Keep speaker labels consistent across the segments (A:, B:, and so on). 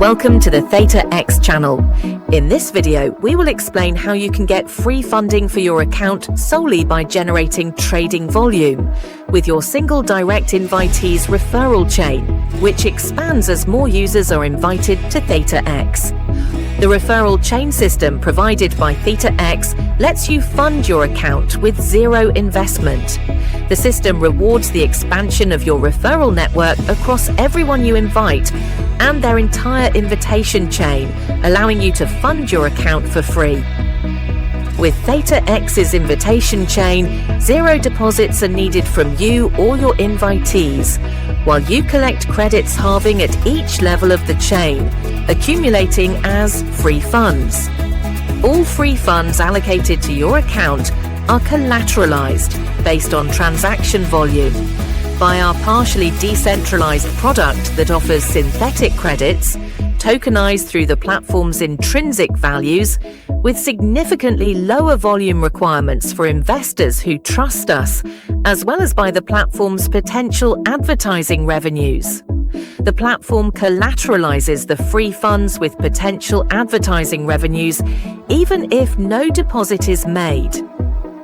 A: Welcome to the ThetaX channel. In this video, we will explain how you can get free funding for your account solely by generating trading volume with your single direct invitees referral chain, which expands as more users are invited to ThetaX. The referral chain system provided by ThetaX lets you fund your account with zero investment. The system rewards the expansion of your referral network across everyone you invite and their entire invitation chain, allowing you to fund your account for free. With ThetaX's invitation chain, zero deposits are needed from you or your invitees, while you collect credits halving at each level of the chain, accumulating as free funds. All free funds allocated to your account are collateralized based on transaction volume by our partially decentralized product that offers synthetic credits, tokenized through the platform's intrinsic values, with significantly lower volume requirements for investors who trust us, as well as by the platform's potential advertising revenues. The platform collateralizes the free funds with potential advertising revenues, even if no deposit is made.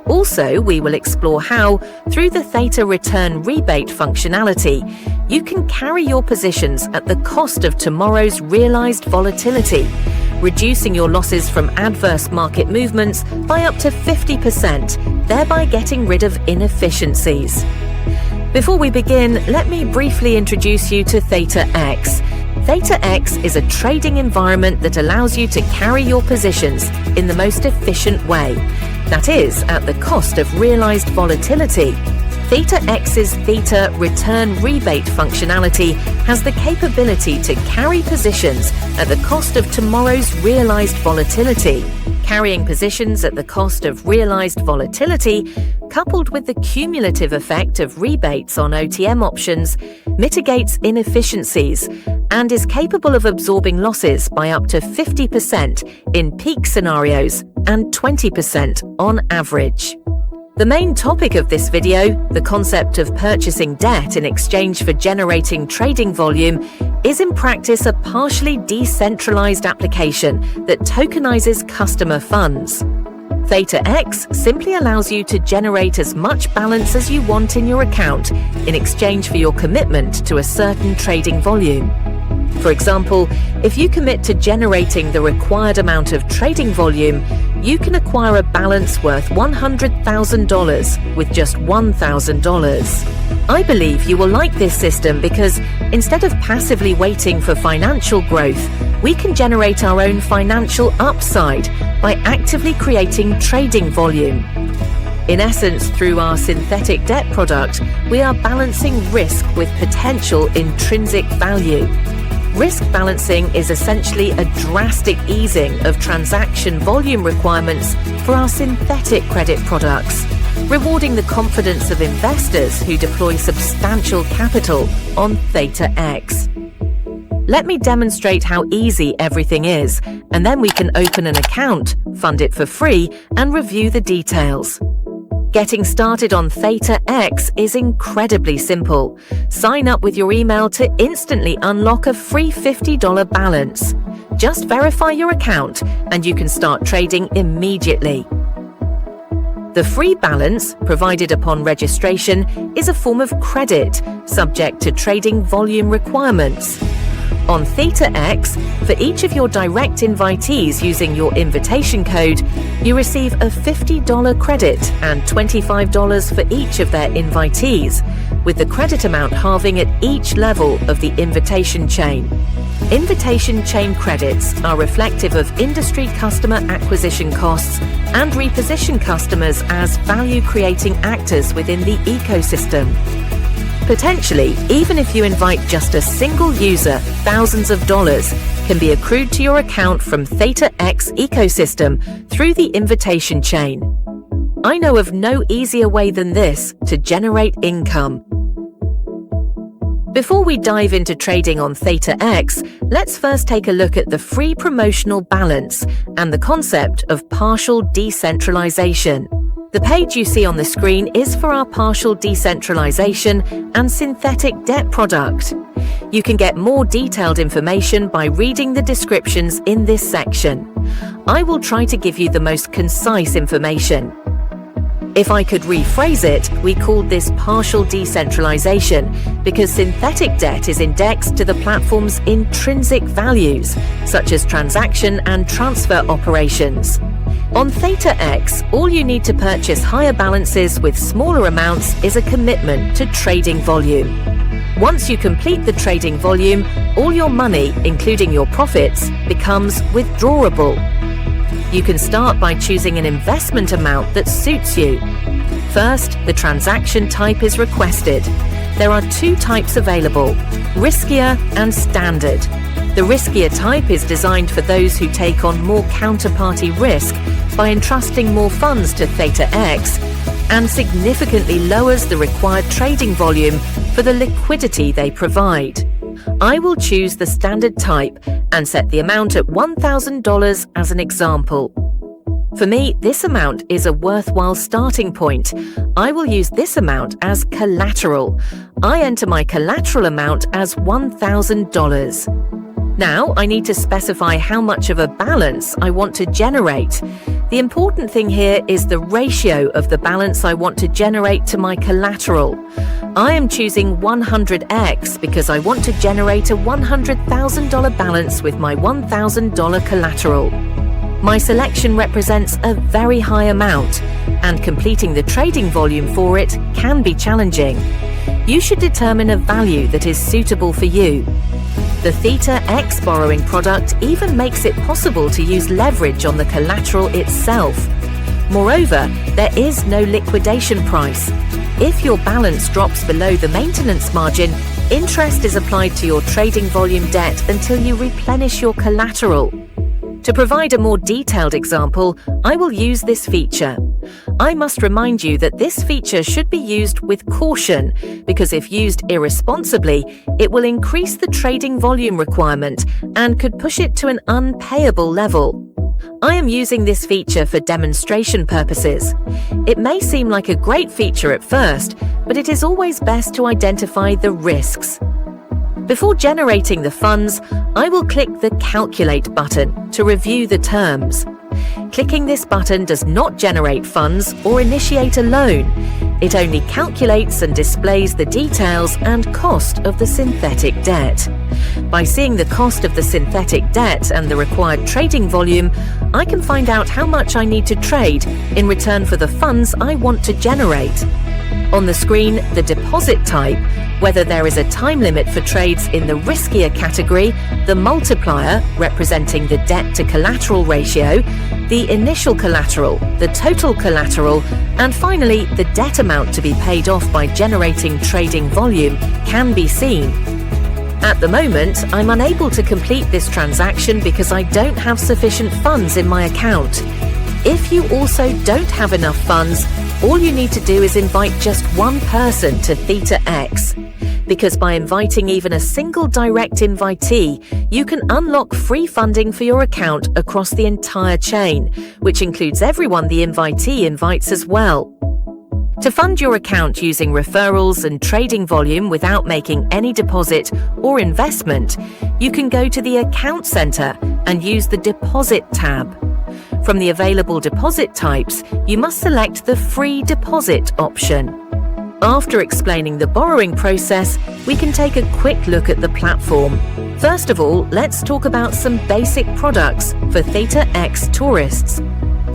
A: Also, we will explore how, through the Theta Return Rebate functionality, you can carry your positions at the cost of tomorrow's realized volatility, reducing your losses from adverse market movements by up to 50%, thereby getting rid of inefficiencies. Before we begin, let me briefly introduce you to ThetaX. ThetaX is a trading environment that allows you to carry your positions in the most efficient way. That is, at the cost of realized volatility. ThetaX's Theta Return Rebate functionality has the capability to carry positions at the cost of tomorrow's realized volatility. Carrying positions at the cost of realized volatility, coupled with the cumulative effect of rebates on OTM options, mitigates inefficiencies and is capable of absorbing losses by up to 50% in peak scenarios and 20% on average. The main topic of this video, the concept of purchasing debt in exchange for generating trading volume, is in practice a partially decentralized application that tokenizes customer funds. ThetaX simply allows you to generate as much balance as you want in your account in exchange for your commitment to a certain trading volume. For example, if you commit to generating the required amount of trading volume, you can acquire a balance worth $100,000 with just $1,000. I believe you will like this system because instead of passively waiting for financial growth, we can generate our own financial upside by actively creating trading volume. In essence, through our synthetic debt product, we are balancing risk with potential intrinsic value. Risk balancing is essentially a drastic easing of transaction volume requirements for our synthetic credit products, rewarding the confidence of investors who deploy substantial capital on ThetaX. Let me demonstrate how easy everything is, and then we can open an account, fund it for free, and review the details. Getting started on ThetaX is incredibly simple. Sign up with your email to instantly unlock a free $50 balance. Just verify your account and you can start trading immediately. The free balance, provided upon registration, is a form of credit subject to trading volume requirements. On ThetaX, for each of your direct invitees using your invitation code, you receive a $50 credit and $25 for each of their invitees, with the credit amount halving at each level of the invitation chain. Invitation chain credits are reflective of industry customer acquisition costs and reposition customers as value-creating actors within the ecosystem. Potentially, even if you invite just a single user, thousands of dollars can be accrued to your account from ThetaX ecosystem through the invitation chain. I know of no easier way than this to generate income. Before we dive into trading on ThetaX, let's first take a look at the free promotional balance and the concept of partial decentralization. The page you see on the screen is for our partial decentralization and synthetic debt product. You can get more detailed information by reading the descriptions in this section. I will try to give you the most concise information. If I could rephrase it, we called this partial decentralization because synthetic debt is indexed to the platform's intrinsic values, such as transaction and transfer operations. On ThetaX, all you need to purchase higher balances with smaller amounts is a commitment to trading volume. Once you complete the trading volume, all your money, including your profits, becomes withdrawable. You can start by choosing an investment amount that suits you. First, the transaction type is requested. There are two types available, riskier and standard. The riskier type is designed for those who take on more counterparty risk by entrusting more funds to ThetaX and significantly lowers the required trading volume for the liquidity they provide. I will choose the standard type and set the amount at $1,000 as an example. For me, this amount is a worthwhile starting point. I will use this amount as collateral. I enter my collateral amount as $1,000. Now I need to specify how much of a balance I want to generate. The important thing here is the ratio of the balance I want to generate to my collateral. I am choosing 100x because I want to generate a $100,000 balance with my $1,000 collateral. My selection represents a very high amount, and completing the trading volume for it can be challenging. You should determine a value that is suitable for you. The ThetaX borrowing product even makes it possible to use leverage on the collateral itself. Moreover, there is no liquidation price. If your balance drops below the maintenance margin, interest is applied to your trading volume debt until you replenish your collateral. To provide a more detailed example, I will use this feature. I must remind you that this feature should be used with caution because if used irresponsibly, it will increase the trading volume requirement and could push it to an unpayable level. I am using this feature for demonstration purposes. It may seem like a great feature at first, but it is always best to identify the risks. Before generating the funds, I will click the Calculate button to review the terms. Clicking this button does not generate funds or initiate a loan. It only calculates and displays the details and cost of the synthetic debt. By seeing the cost of the synthetic debt and the required trading volume, I can find out how much I need to trade in return for the funds I want to generate. On the screen, the deposit type, whether there is a time limit for trades in the riskier category, the multiplier, representing the debt to collateral ratio, the initial collateral, the total collateral, and finally, the debt amount to be paid off by generating trading volume can be seen. At the moment, I'm unable to complete this transaction because I don't have sufficient funds in my account. If you also don't have enough funds, all you need to do is invite just one person to ThetaX. Because by inviting even a single direct invitee, you can unlock free funding for your account across the entire chain, which includes everyone the invitee invites as well. To fund your account using referrals and trading volume without making any deposit or investment, you can go to the Account Center and use the Deposit tab. From the available deposit types, you must select the Free Deposit option. After explaining the borrowing process, we can take a quick look at the platform. First of all, let's talk about some basic products for ThetaX tourists.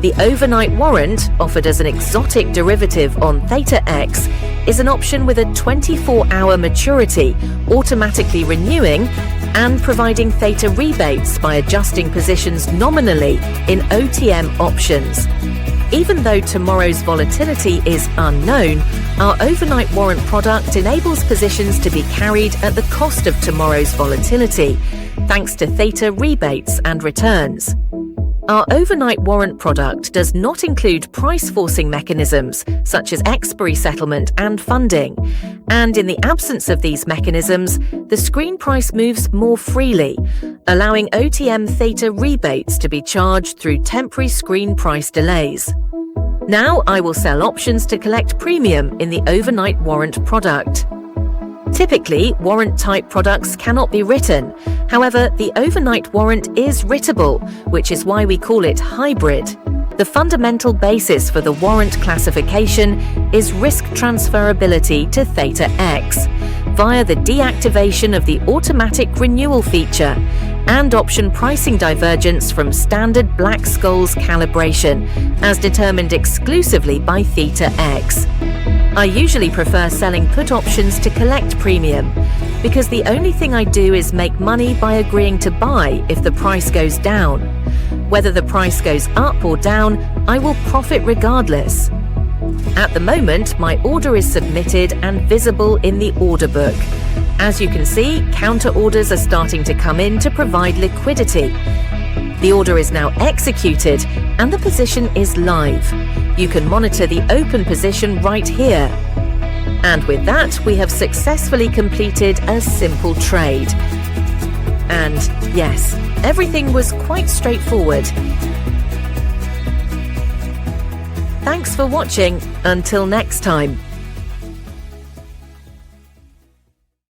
A: The overnight warrant, offered as an exotic derivative on ThetaX, is an option with a 24-hour maturity, automatically renewing, and providing Theta rebates by adjusting positions nominally in OTM options. Even though tomorrow's volatility is unknown, our overnight warrant product enables positions to be carried at the cost of tomorrow's volatility, thanks to Theta rebates and returns. Our overnight warrant product does not include price-forcing mechanisms, such as expiry settlement and funding. And in the absence of these mechanisms, the screen price moves more freely, allowing OTM Theta rebates to be charged through temporary screen price delays. Now I will sell options to collect premium in the overnight warrant product. Typically, warrant-type products cannot be written. However, the overnight warrant is writtable, which is why we call it hybrid. The fundamental basis for the warrant classification is risk transferability to Theta X via the deactivation of the automatic renewal feature and option pricing divergence from standard Black-Scholes calibration, as determined exclusively by Theta X. I usually prefer selling put options to collect premium, because the only thing I do is make money by agreeing to buy if the price goes down. Whether the price goes up or down, I will profit regardless. At the moment, my order is submitted and visible in the order book. As you can see, counter orders are starting to come in to provide liquidity. The order is now executed and the position is live. You can monitor the open position right here. And with that, we have successfully completed a simple trade. And yes, everything was quite straightforward. Thanks for watching. Until next time.